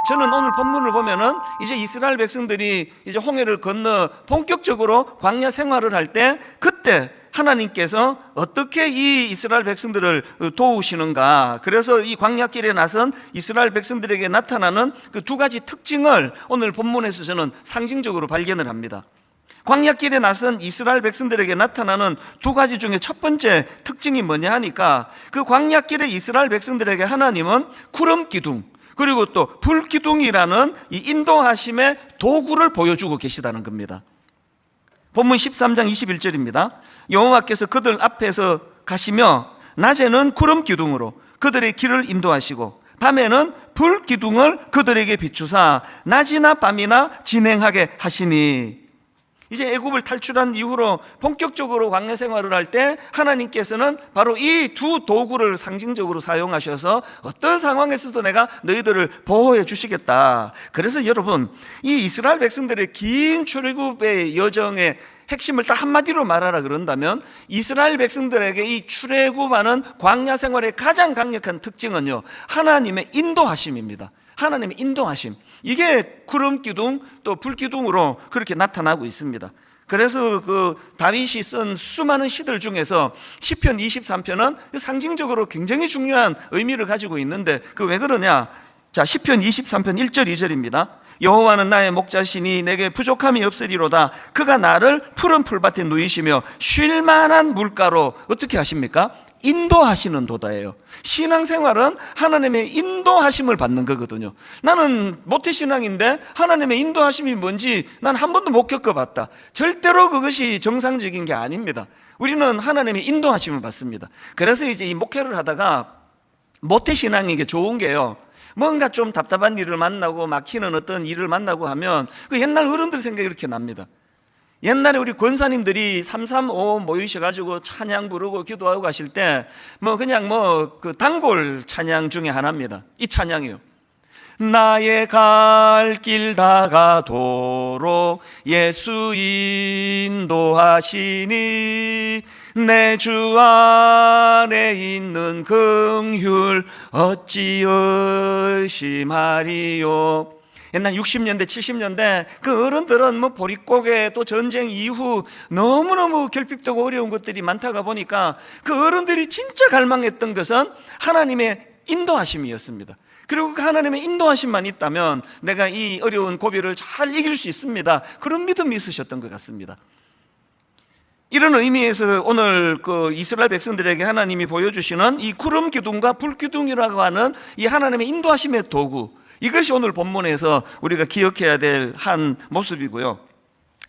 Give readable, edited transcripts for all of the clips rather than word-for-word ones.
저는 오늘 본문을 보면은 이제 이스라엘 백성들이 이제 홍해를 건너 본격적으로 광야 생활을 할 때, 그때 하나님께서 어떻게 이 이스라엘 백성들을 도우시는가, 그래서 이 광야길에 나선 이스라엘 백성들에게 나타나는 그 두 가지 특징을 오늘 본문에서 저는 상징적으로 발견을 합니다. 광야길에 나선 이스라엘 백성들에게 나타나는 두 가지 중에 첫 번째 특징이 뭐냐 하니까, 그 광야길의 이스라엘 백성들에게 하나님은 구름 기둥 그리고 또 불 기둥이라는 이 인도하심의 도구를 보여주고 계시다는 겁니다. 본문 13장 21절입니다. 여호와께서 그들 앞에서 가시며 낮에는 구름 기둥으로 그들의 길을 인도하시고 밤에는 불 기둥을 그들에게 비추사 낮이나 밤이나 진행하게 하시니, 이제 애굽을 탈출한 이후로 본격적으로 광야 생활을 할 때 하나님께서는 바로 이 두 도구를 상징적으로 사용하셔서 어떤 상황에서도 내가 너희들을 보호해 주시겠다. 그래서 여러분, 이 이스라엘 백성들의 긴 출애굽의 여정의 핵심을 딱 한마디로 말하라 그런다면, 이스라엘 백성들에게 이 출애굽하는 광야 생활의 가장 강력한 특징은요, 하나님의 인도하심입니다. 하나님의 인도하심, 이게 구름 기둥 또 불 기둥으로 그렇게 나타나고 있습니다. 그래서 그 다윗이 쓴 수많은 시들 중에서 시편 23편은 상징적으로 굉장히 중요한 의미를 가지고 있는데, 그 왜 그러냐? 자, 시편 23편 1절 2절입니다. 여호와는 나의 목자시니 내게 부족함이 없으리로다. 그가 나를 푸른 풀밭에 누이시며 쉴 만한 물가로 어떻게 하십니까? 인도하시는 도다예요. 신앙생활은 하나님의 인도하심을 받는 거거든요. 나는 모태신앙인데 하나님의 인도하심이 뭔지 난 한 번도 못 겪어봤다. 절대로 그것이 정상적인 게 아닙니다. 우리는 하나님의 인도하심을 받습니다. 그래서 이제 이 목회를 하다가 모태신앙에게 좋은 게요, 뭔가 좀 답답한 일을 만나고 막히는 어떤 일을 만나고 하면 그 옛날 어른들 생각이 이렇게 납니다. 옛날에 우리 권사님들이 335 모이셔가지고 찬양 부르고 기도하고 가실 때 그냥 그 단골 찬양 중에 하나입니다. 이 찬양이요. 나의 갈 길 다가도록 예수 인도하시니 내 주 안에 있는 긍휼 어찌 의심하리요. 옛날 60년대 70년대 그 어른들은 보릿고개 또 전쟁 이후 너무너무 결핍되고 어려운 것들이 많다가 보니까 그 어른들이 진짜 갈망했던 것은 하나님의 인도하심이었습니다. 그리고 그 하나님의 인도하심만 있다면 내가 이 어려운 고비를 잘 이길 수 있습니다, 그런 믿음이 있으셨던 것 같습니다. 이런 의미에서 오늘 그 이스라엘 백성들에게 하나님이 보여주시는 이 구름 기둥과 불 기둥이라고 하는 이 하나님의 인도하심의 도구, 이것이 오늘 본문에서 우리가 기억해야 될 한 모습이고요.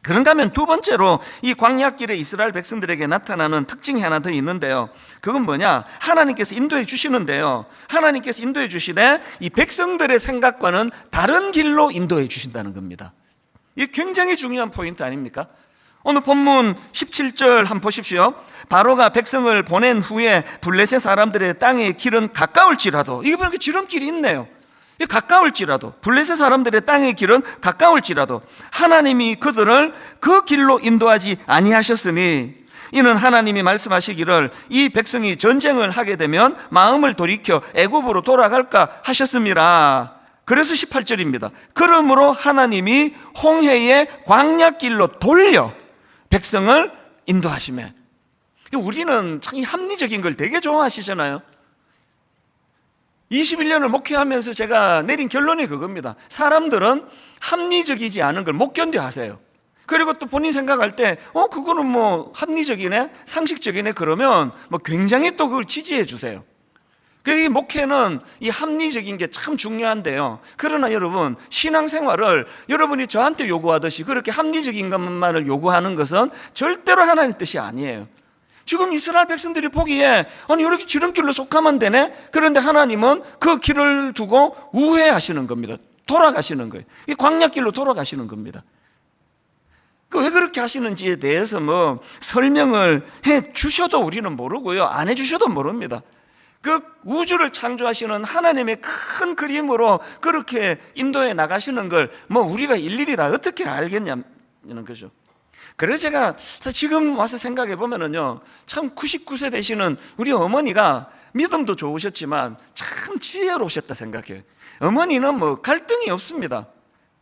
그런가 하면 두 번째로 이 광야길에 이스라엘 백성들에게 나타나는 특징이 하나 더 있는데요, 그건 뭐냐? 하나님께서 인도해 주시는데요, 하나님께서 인도해 주시되 이 백성들의 생각과는 다른 길로 인도해 주신다는 겁니다. 이게 굉장히 중요한 포인트 아닙니까? 오늘 본문 17절 한번 보십시오. 바로가 백성을 보낸 후에 블레셋 사람들의 땅의 길은 가까울지라도, 이게 보니까 지름길이 있네요. 가까울지라도, 블레셋 사람들의 땅의 길은 가까울지라도 하나님이 그들을 그 길로 인도하지 아니하셨으니, 이는 하나님이 말씀하시기를 이 백성이 전쟁을 하게 되면 마음을 돌이켜 애굽으로 돌아갈까 하셨음이라. 그래서 18절입니다. 그러므로 하나님이 홍해의 광야길로 돌려 백성을 인도하시매. 우리는 참 합리적인 걸 되게 좋아하시잖아요. 21년을 목회하면서 제가 내린 결론이 그겁니다. 사람들은 합리적이지 않은 걸 못 견뎌 하세요. 그리고 또 본인 생각할 때 그거는 합리적이네, 상식적이네, 그러면 굉장히 또 그걸 지지해 주세요. 이 목회는 이 합리적인 게 참 중요한데요, 그러나 여러분, 신앙생활을 여러분이 저한테 요구하듯이 그렇게 합리적인 것만을 요구하는 것은 절대로 하나님 뜻이 아니에요. 지금 이스라엘 백성들이 보기에 이렇게 지름길로 속하면 되네? 그런데 하나님은 그 길을 두고 우회하시는 겁니다. 돌아가시는 거예요. 이 광야길로 돌아가시는 겁니다. 왜 그렇게 하시는지에 대해서 설명을 해 주셔도 우리는 모르고요, 안 해 주셔도 모릅니다. 그 우주를 창조하시는 하나님의 큰 그림으로 그렇게 인도해 나가시는 걸 우리가 일일이 다 어떻게 알겠냐는 거죠. 그래서 제가 지금 와서 생각해 보면은요, 참 99세 되시는 우리 어머니가 믿음도 좋으셨지만 참 지혜로우셨다 생각해요. 어머니는 뭐 갈등이 없습니다.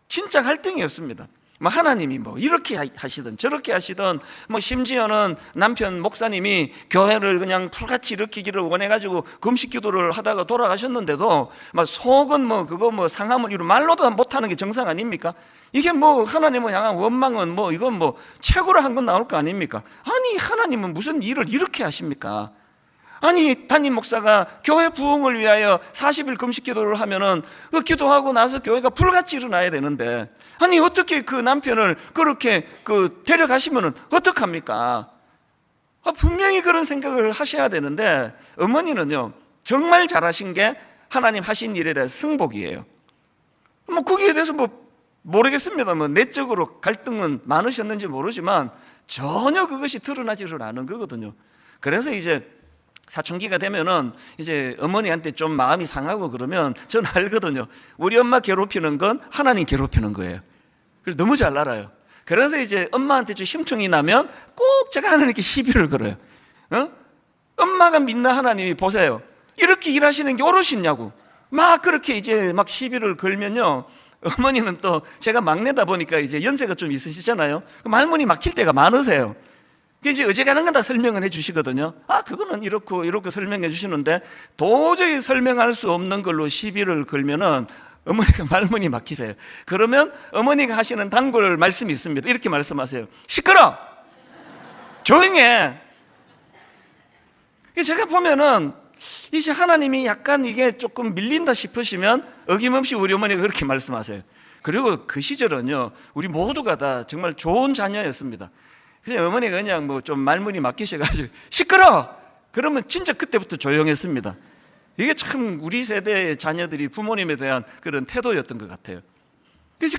진짜 갈등이 없습니다. 뭐 하나님이 뭐 이렇게 하시든 저렇게 하시든, 뭐 심지어는 남편 목사님이 교회를 그냥 풀같이 일으키기를 원해가지고 금식 기도를 하다가 돌아가셨는데도 막 속은 뭐 그거 뭐 상함을 이루 말로도 못하는 게 정상 아닙니까? 이게 뭐 하나님을 향한 원망은 뭐 이건 뭐 책으로 한 건 나올 거 아닙니까? 아니 하나님은 무슨 일을 이렇게 하십니까? 아니 담임 목사가 교회 부흥을 위하여 40일 금식 기도를 하면은 그 기도하고 나서 교회가 불같이 일어나야 되는데, 아니 어떻게 그 남편을 그렇게 데려가시면은 어떡합니까? 분명히 그런 생각을 하셔야 되는데, 어머니는요 정말 잘하신 게 하나님 하신 일에 대한 승복이에요. 뭐 거기에 대해서 뭐 모르겠습니다. 뭐 내적으로 갈등은 많으셨는지 모르지만 전혀 그것이 드러나지를 않은 거거든요. 그래서 이제 사춘기가 되면은 이제 어머니한테 좀 마음이 상하고 그러면 저는 알거든요. 우리 엄마 괴롭히는 건 하나님 괴롭히는 거예요. 그걸 너무 잘 알아요. 그래서 이제 엄마한테 좀 힘통이 나면 꼭 제가 하나님께 시비를 걸어요. 엄마가 믿는 하나님이 보세요, 이렇게 일하시는 게 옳으시냐고 막 그렇게 이제 막 시비를 걸면요, 어머니는 또 제가 막내다 보니까 이제 연세가 좀 있으시잖아요. 말문이 막힐 때가 많으세요. 이제 어지간한 건 다 설명을 해 주시거든요. 그거는 이렇고 이렇게 설명해 주시는데 도저히 설명할 수 없는 걸로 시비를 걸면은 어머니가 말문이 막히세요. 그러면 어머니가 하시는 단골 말씀이 있습니다. 이렇게 말씀하세요. 시끄러! 조용히 해! 제가 보면은 이제 하나님이 약간 이게 조금 밀린다 싶으시면 어김없이 우리 어머니가 그렇게 말씀하세요. 그리고 그 시절은요, 우리 모두가 다 정말 좋은 자녀였습니다. 그냥 어머니가 그냥 뭐 좀 말문이 막히셔가지고 시끄러! 그러면 진짜 그때부터 조용했습니다. 이게 참 우리 세대의 자녀들이 부모님에 대한 그런 태도였던 것 같아요.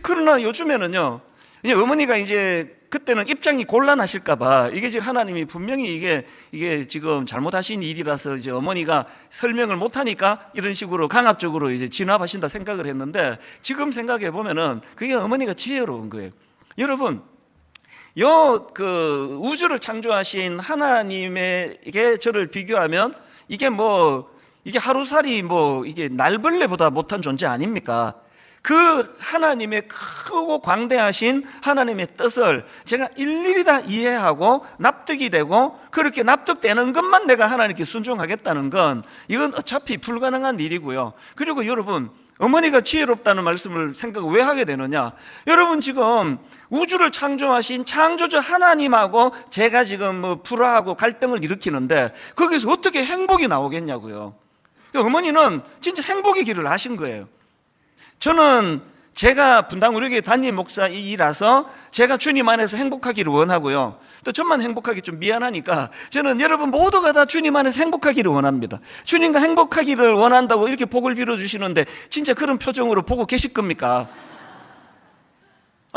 그러나 요즘에는요, 어머니가 이제 그때는 입장이 곤란하실까봐 이게 지금 하나님이 분명히 이게 지금 잘못하신 일이라서 이제 어머니가 설명을 못하니까 이런 식으로 강압적으로 이제 진압하신다 생각을 했는데, 지금 생각해 보면은 그게 어머니가 지혜로운 거예요. 여러분, 우주를 창조하신 하나님에게 저를 비교하면 이게 하루살이 이게 날벌레보다 못한 존재 아닙니까? 그 하나님의 크고 광대하신 하나님의 뜻을 제가 일일이 다 이해하고 납득이 되고 그렇게 납득되는 것만 내가 하나님께 순종하겠다는 건 이건 어차피 불가능한 일이고요. 그리고 여러분, 어머니가 지혜롭다는 말씀을 생각을 왜 하게 되느냐? 여러분, 지금 우주를 창조하신 창조주 하나님하고 제가 지금 불화하고 갈등을 일으키는데 거기서 어떻게 행복이 나오겠냐고요. 어머니는 진짜 행복의 길을 하신 거예요. 저는 제가 분당 우리교회 담임 목사이라서 제가 주님 안에서 행복하기를 원하고요, 또 저만 행복하기 좀 미안하니까 저는 여러분 모두가 다 주님 안에서 행복하기를 원합니다. 주님과 행복하기를 원한다고 이렇게 복을 빌어주시는데 진짜 그런 표정으로 보고 계실 겁니까?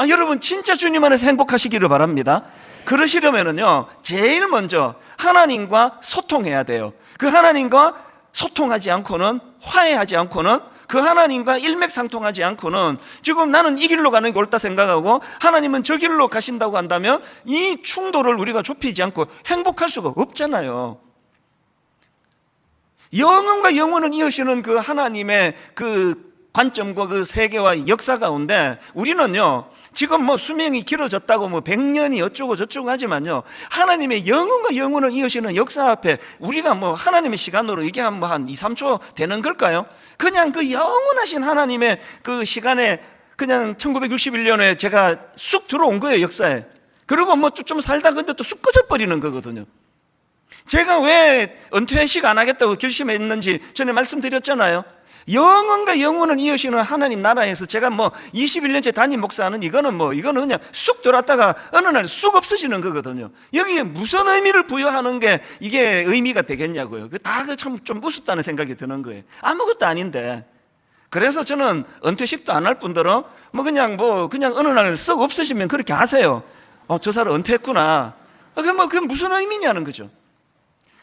여러분 진짜 주님 안에서 행복하시기를 바랍니다. 그러시려면요, 제일 먼저 하나님과 소통해야 돼요. 그 하나님과 소통하지 않고는, 화해하지 않고는, 그 하나님과 일맥상통하지 않고는 지금 나는 이 길로 가는 게 옳다 생각하고 하나님은 저 길로 가신다고 한다면 이 충돌을 우리가 좁히지 않고 행복할 수가 없잖아요. 영혼과 영혼을 이으시는 그 하나님의 그 관점과 그 세계와 역사 가운데 우리는요, 지금 수명이 길어졌다고 100년이 어쩌고 저쩌고 하지만요, 하나님의 영혼과 영혼을 이으시는 역사 앞에 우리가 하나님의 시간으로 이게 한 2, 3초 되는 걸까요? 그냥 그 영원하신 하나님의 그 시간에 그냥 1961년에 제가 쑥 들어온 거예요, 역사에. 그리고 좀 살다 근데 또 쑥 꺼져버리는 거거든요. 제가 왜 은퇴식 안 하겠다고 결심했는지 전에 말씀드렸잖아요. 영혼과 영혼을 이으시는 하나님 나라에서 제가 21년째 담임 목사는 이거는 그냥 쑥 들어왔다가 어느 날 쑥 없어지는 거거든요. 여기에 무슨 의미를 부여하는 게 이게 의미가 되겠냐고요. 다 참 좀 우습다는 생각이 드는 거예요. 아무것도 아닌데. 그래서 저는 은퇴식도 안 할 뿐더러 그냥 어느 날 쑥 없어지면 그렇게 하세요. 저 사람 은퇴했구나. 그게 무슨 의미냐는 거죠.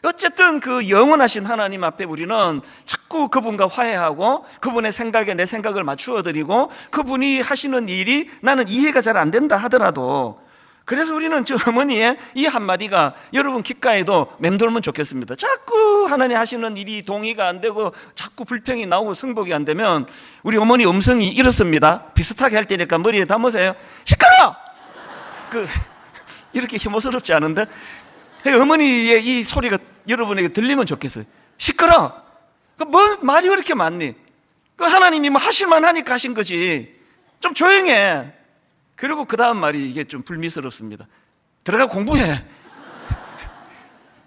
어쨌든 그 영원하신 하나님 앞에 우리는 자꾸 그분과 화해하고 그분의 생각에 내 생각을 맞추어 드리고 그분이 하시는 일이 나는 이해가 잘 안 된다 하더라도 그래서 우리는 저 어머니의 이 한마디가 여러분 귓가에도 맴돌면 좋겠습니다. 자꾸 하나님 하시는 일이 동의가 안 되고 자꾸 불평이 나오고 승복이 안 되면 우리 어머니 음성이 이렇습니다. 비슷하게 할 때니까 머리에 담으세요. 시끄러! 이렇게 혐오스럽지 않은데 어머니의 이 소리가 여러분에게 들리면 좋겠어요. 시끄러! 뭐 말이 왜 이렇게 많니? 하나님이 뭐 하실만 하니까 하신 거지. 좀 조용해. 그리고 그 다음 말이 이게 좀 불미스럽습니다. 들어가 공부해.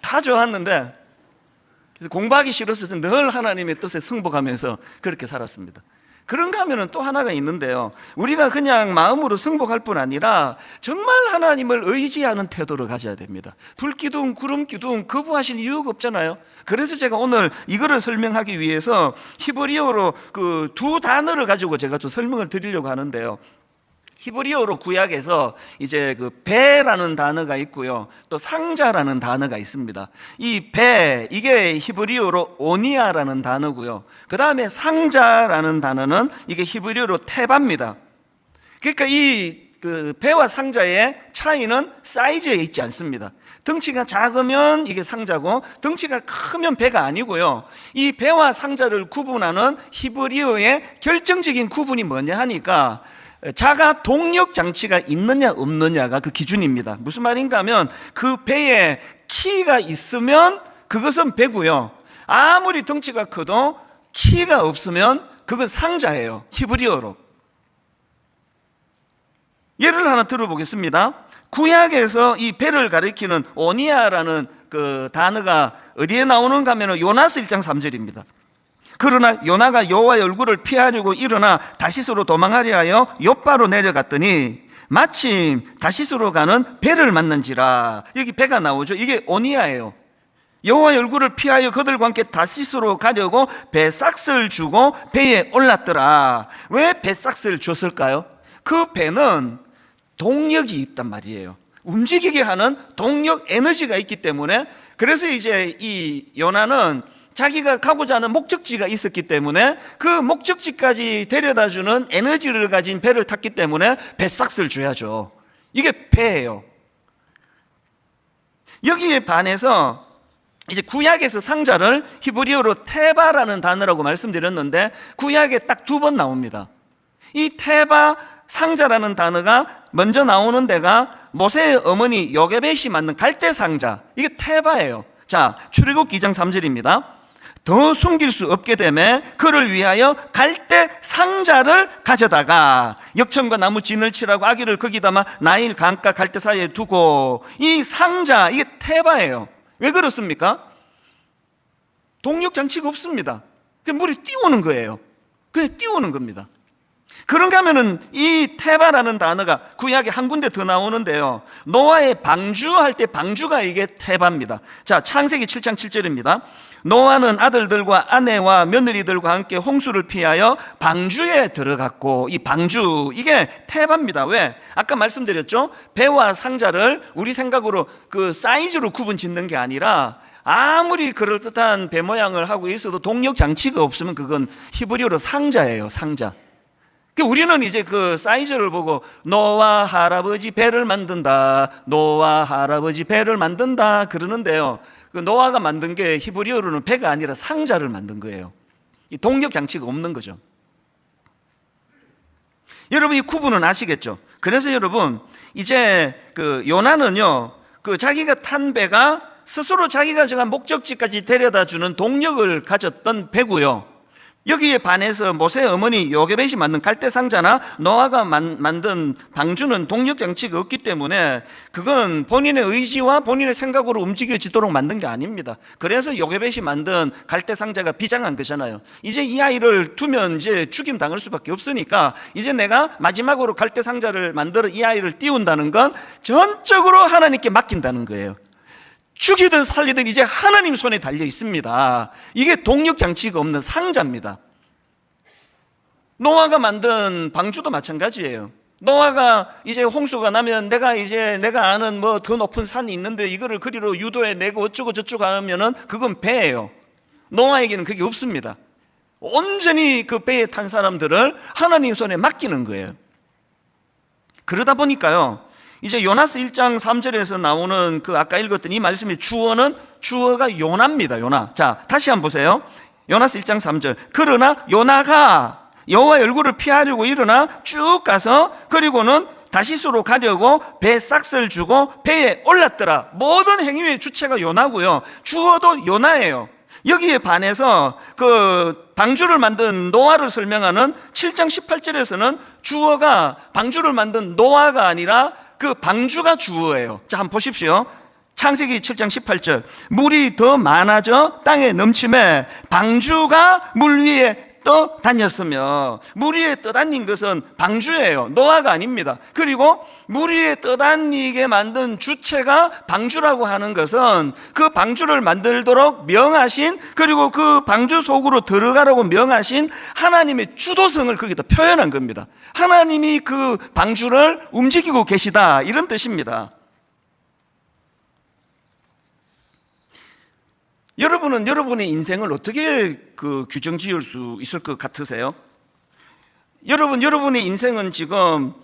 다 좋았는데 그래서 공부하기 싫어서 늘 하나님의 뜻에 승복하면서 그렇게 살았습니다. 그런가 하면은 또 하나가 있는데요, 우리가 그냥 마음으로 승복할 뿐 아니라 정말 하나님을 의지하는 태도를 가져야 됩니다. 불기둥 구름기둥 거부하실 이유가 없잖아요. 그래서 제가 오늘 이거를 설명하기 위해서 히브리어로 그 두 단어를 가지고 제가 좀 설명을 드리려고 하는데요, 히브리어로 구약에서 이제 그 배라는 단어가 있고요, 또 상자라는 단어가 있습니다. 이 배, 이게 히브리어로 오니아라는 단어고요, 그 다음에 상자라는 단어는 이게 히브리어로 테바입니다. 그러니까 이 그 배와 상자의 차이는 사이즈에 있지 않습니다. 덩치가 작으면 이게 상자고 덩치가 크면 배가 아니고요, 이 배와 상자를 구분하는 히브리어의 결정적인 구분이 뭐냐 하니까 자가 동력 장치가 있느냐 없느냐가 그 기준입니다. 무슨 말인가 하면 그 배에 키가 있으면 그것은 배고요, 아무리 덩치가 커도 키가 없으면 그건 상자예요, 히브리어로. 예를 하나 들어보겠습니다. 구약에서 이 배를 가리키는 오니아라는 그 단어가 어디에 나오는가 하면 요나스 1장 3절입니다. 그러나 요나가 여호와의 얼굴을 피하려고 일어나 다시스로 도망하려 하여 욥바로 내려갔더니 마침 다시스로 가는 배를 만난지라. 여기 배가 나오죠. 이게 오니아예요. 여호와의 얼굴을 피하여 그들과 함께 다시스로 가려고 배삭스를 주고 배에 올랐더라. 왜 배삭스를 줬을까요? 그 배는 동력이 있단 말이에요. 움직이게 하는 동력, 에너지가 있기 때문에. 그래서 이제 이 요나는 자기가 가고자 하는 목적지가 있었기 때문에 그 목적지까지 데려다주는 에너지를 가진 배를 탔기 때문에 배삭스를 줘야죠. 이게 배예요. 여기에 반해서 이제 구약에서 상자를 히브리어로 테바라는 단어라고 말씀드렸는데 구약에 딱 2번 나옵니다. 이 테바 상자라는 단어가 먼저 나오는 데가 모세의 어머니 요게벳이 만든 갈대 상자, 이게 테바예요. 자, 출애굽기 2장 3절입니다. 더 숨길 수 없게 되매 그를 위하여 갈대 상자를 가져다가 역청과 나무 진을 칠하고 아기를 거기 담아 나일 강가 갈대 사이에 두고. 이 상자, 이게 테바예요. 왜 그렇습니까? 동력 장치가 없습니다. 물이 띄우는 거예요. 그냥 띄우는 겁니다. 그런가 하면은 이 테바라는 단어가 구약에 한 군데 더 나오는데요, 노아의 방주할 때 방주가 이게 테바입니다. 자, 창세기 7장 7절입니다. 노아는 아들들과 아내와 며느리들과 함께 홍수를 피하여 방주에 들어갔고. 이 방주, 이게 테바입니다. 왜? 아까 말씀드렸죠, 배와 상자를 우리 생각으로 그 사이즈로 구분 짓는 게 아니라 아무리 그럴듯한 배 모양을 하고 있어도 동력 장치가 없으면 그건 히브리어로 상자예요, 상자. 우리는 이제 그 사이즈를 보고 노아 할아버지 배를 만든다, 노아 할아버지 배를 만든다 그러는데요, 그 노아가 만든 게 히브리어로는 배가 아니라 상자를 만든 거예요. 이 동력 장치가 없는 거죠. 여러분 이 구분은 아시겠죠? 그래서 여러분 이제 그 요나는요, 그 자기가 탄 배가 스스로 자기가 정한 목적지까지 데려다 주는 동력을 가졌던 배고요, 여기에 반해서 모세의 어머니 요게벳이 만든 갈대 상자나 노아가 만든 방주는 동력 장치가 없기 때문에 그건 본인의 의지와 본인의 생각으로 움직여지도록 만든 게 아닙니다. 그래서 요게벳이 만든 갈대 상자가 비장한 거잖아요. 이제 이 아이를 두면 이제 죽임 당할 수밖에 없으니까 이제 내가 마지막으로 갈대 상자를 만들어 이 아이를 띄운다는 건 전적으로 하나님께 맡긴다는 거예요. 죽이든 살리든 이제 하나님 손에 달려 있습니다. 이게 동력 장치가 없는 상자입니다. 노아가 만든 방주도 마찬가지예요. 노아가 이제 홍수가 나면 내가 아는 뭐 더 높은 산이 있는데 이거를 그리로 유도해 내고 어쩌고 저쩌고 하면은 그건 배예요. 노아에게는 그게 없습니다. 온전히 그 배에 탄 사람들을 하나님 손에 맡기는 거예요. 그러다 보니까요, 이제 요나스 1장 3절에서 나오는 그 아까 읽었던 이 말씀의 주어가 요나입니다. 요나. 자, 다시 한번 보세요. 요나스 1장 3절. 그러나 요나가 여호와의 얼굴을 피하려고 일어나 쭉 가서 그리고는 다시스로 가려고 배 싹스를 주고 배에 올랐더라. 모든 행위의 주체가 요나고요. 주어도 요나예요. 여기에 반해서 그 방주를 만든 노아를 설명하는 7장 18절에서는 주어가 방주를 만든 노아가 아니라 그 방주가 주어예요. 자, 한번 보십시오. 창세기 7장 18절. 물이 더 많아져 땅에 넘침에 방주가 물 위에 떠다녔으며, 물 위에 떠다닌 것은 방주예요. 노아가 아닙니다. 그리고 물 위에 떠다니게 만든 주체가 방주라고 하는 것은 그 방주를 만들도록 명하신, 그리고 그 방주 속으로 들어가라고 명하신 하나님의 주도성을 거기다 표현한 겁니다. 하나님이 그 방주를 움직이고 계시다, 이런 뜻입니다. 여러분은 여러분의 인생을 어떻게 규정 지을 수 있을 것 같으세요? 여러분의 인생은 지금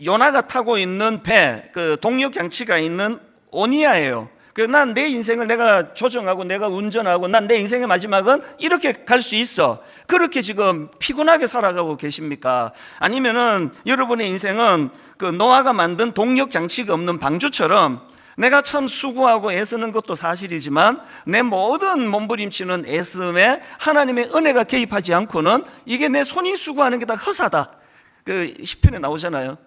요나가 타고 있는 배, 동력 장치가 있는 오니아예요. 난 내 인생을 내가 조정하고 내가 운전하고 난 내 인생의 마지막은 이렇게 갈 수 있어. 그렇게 지금 피곤하게 살아가고 계십니까? 아니면은 여러분의 인생은 노아가 만든 동력 장치가 없는 방주처럼 내가 참 수고하고 애쓰는 것도 사실이지만 내 모든 몸부림치는 애씀에 하나님의 은혜가 개입하지 않고는 이게 내 손이 수고하는 게 다 허사다. 시편에 나오잖아요.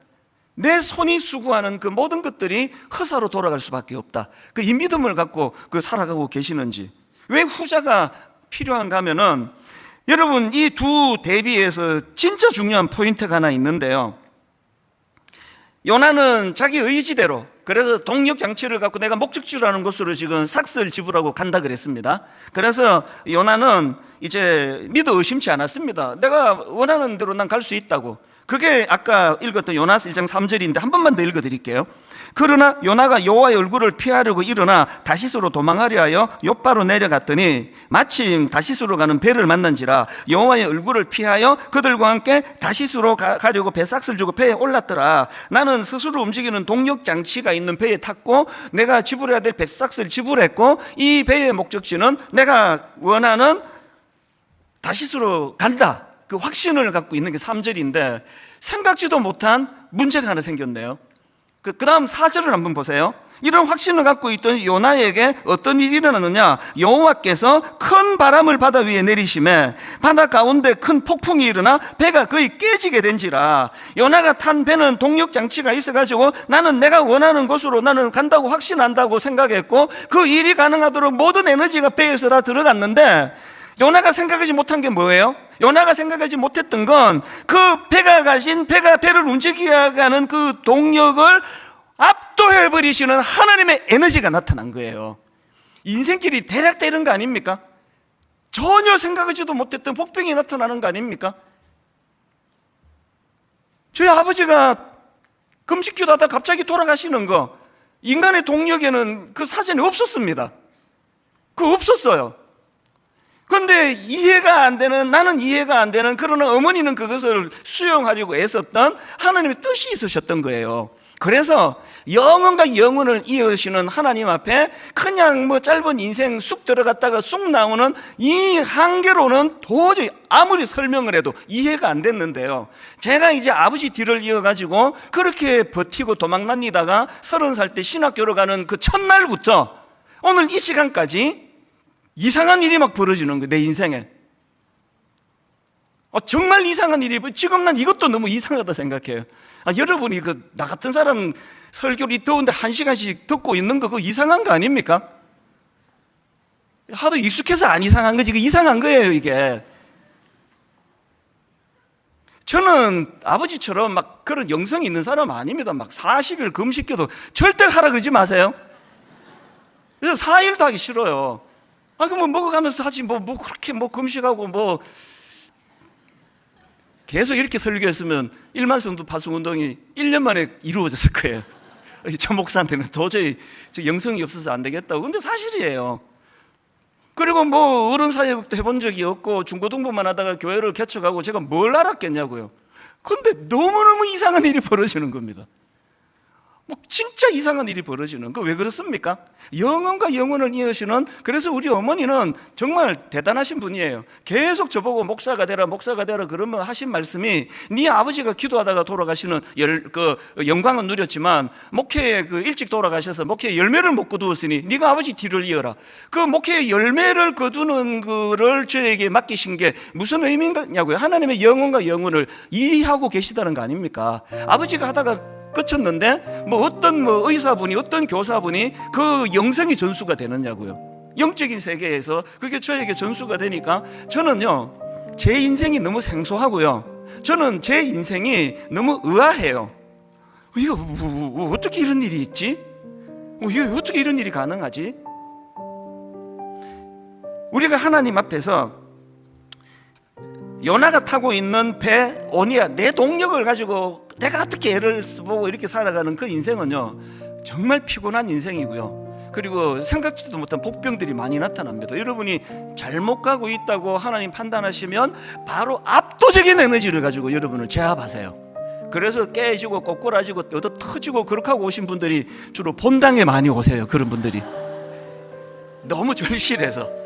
내 손이 수고하는 그 모든 것들이 허사로 돌아갈 수밖에 없다. 이 믿음을 갖고 살아가고 계시는지. 왜 후자가 필요한가 하면은, 여러분, 이 두 대비에서 진짜 중요한 포인트가 하나 있는데요. 요나는 자기 의지대로, 그래서 동력 장치를 갖고 내가 목적지라는 곳으로 지금 삭스를 지불하고 간다 그랬습니다. 그래서 요나는 이제 믿어 의심치 않았습니다. 내가 원하는 대로 난 갈 수 있다고. 그게 아까 읽었던 요나스 1장 3절인데 한 번만 더 읽어드릴게요. 그러나 요나가 여호와의 얼굴을 피하려고 일어나 다시스로 도망하려 하여 욥바로 내려갔더니 마침 다시스로 가는 배를 만난지라 여호와의 얼굴을 피하여 그들과 함께 다시스로 가려고 배삭스를 주고 배에 올랐더라. 나는 스스로 움직이는 동력 장치가 있는 배에 탔고 내가 지불해야 될 배삭스를 지불했고 이 배의 목적지는 내가 원하는 다시스로 간다. 그 확신을 갖고 있는 게 3절인데 생각지도 못한 문제가 하나 생겼네요. 그 다음 4절을 한번 보세요. 이런 확신을 갖고 있던 요나에게 어떤 일이 일어났느냐. 여호와께서 큰 바람을 바다 위에 내리심에 바다 가운데 큰 폭풍이 일어나 배가 거의 깨지게 된지라. 요나가 탄 배는 동력 장치가 있어가지고 나는 내가 원하는 곳으로 나는 간다고 확신한다고 생각했고 그 일이 가능하도록 모든 에너지가 배에서 다 들어갔는데 요나가 생각하지 못한 게 뭐예요? 요나가 생각하지 못했던 건 그 배가 배를 움직이게 하는 그 동력을 압도해버리시는 하나님의 에너지가 나타난 거예요. 인생길이 대략 다 이런 거 아닙니까? 전혀 생각하지도 못했던 복병이 나타나는 거 아닙니까? 저희 아버지가 금식기도 하다 갑자기 돌아가시는 거, 인간의 동력에는 그 사전에 없었습니다. 그거 없었어요. 그런데 나는 이해가 안 되는, 그러나 어머니는 그것을 수용하려고 애썼던 하나님의 뜻이 있으셨던 거예요. 그래서 영혼과 영혼을 이으시는 하나님 앞에 그냥 짧은 인생 쑥 들어갔다가 쑥 나오는 이 한계로는 도저히 아무리 설명을 해도 이해가 안 됐는데요. 제가 이제 아버지 뒤를 이어가지고 그렇게 버티고 도망 다니다가 30살 때 신학교로 가는 그 첫날부터 오늘 이 시간까지 이상한 일이 막 벌어지는 거예요, 내 인생에. 정말 이상한 일이, 지금 난 이것도 너무 이상하다 생각해요. 여러분이 나 같은 사람 설교를 이 더운데 1시간씩 듣고 있는 거 그거 이상한 거 아닙니까? 하도 익숙해서 안 이상한 거지, 이상한 거예요, 이게. 저는 아버지처럼 막 그런 영성이 있는 사람 아닙니다. 막 40일 금식해도 절대 하라 그러지 마세요. 그래서 4일도 하기 싫어요. 그럼 먹어가면서 하지, 그렇게 금식하고 계속 이렇게 설교했으면 1만 성도 파송 운동이 1년 만에 이루어졌을 거예요. 저 목사한테는 도저히 영성이 없어서 안 되겠다고. 근데 사실이에요. 그리고 어른 사역도 해본 적이 없고 중고등부만 하다가 교회를 개척하고 제가 뭘 알았겠냐고요. 근데 너무너무 이상한 일이 벌어지는 겁니다. 뭐 진짜 이상한 일이 벌어지는 거 왜 그렇습니까? 영혼과 영혼을 이으시는, 그래서 우리 어머니는 정말 대단하신 분이에요. 계속 저보고 목사가 되라 그러면 하신 말씀이, 네 아버지가 기도하다가 돌아가시는 영광은 누렸지만 목회에 일찍 돌아가셔서 목회에 열매를 못 거두었으니 네가 아버지 뒤를 이어라. 그 목회에 열매를 거두는 거를 저에게 맡기신 게 무슨 의미냐고요. 하나님의 영혼과 영혼을 이해하고 계시다는 거 아닙니까? 아버지가 하다가 끝쳤는데 어떤 의사분이, 어떤 교사분이 그 영성이 전수가 되느냐고요. 영적인 세계에서 그게 저에게 전수가 되니까 저는요, 제 인생이 너무 생소하고요, 저는 제 인생이 너무 의아해요. 이거 어떻게 이런 일이 있지? 이거 어떻게 이런 일이 가능하지? 우리가 하나님 앞에서 요나가 타고 있는 배 오니야, 내 동력을 가지고 내가 어떻게 애를 쓰고 이렇게 살아가는 그 인생은요, 정말 피곤한 인생이고요. 그리고 생각지도 못한 복병들이 많이 나타납니다. 여러분이 잘못 가고 있다고 하나님 판단하시면 바로 압도적인 에너지를 가지고 여러분을 제압하세요. 그래서 깨지고 꼬꾸라지고 얻어 터지고 그렇게 하고 오신 분들이 주로 본당에 많이 오세요. 그런 분들이 너무 절실해서.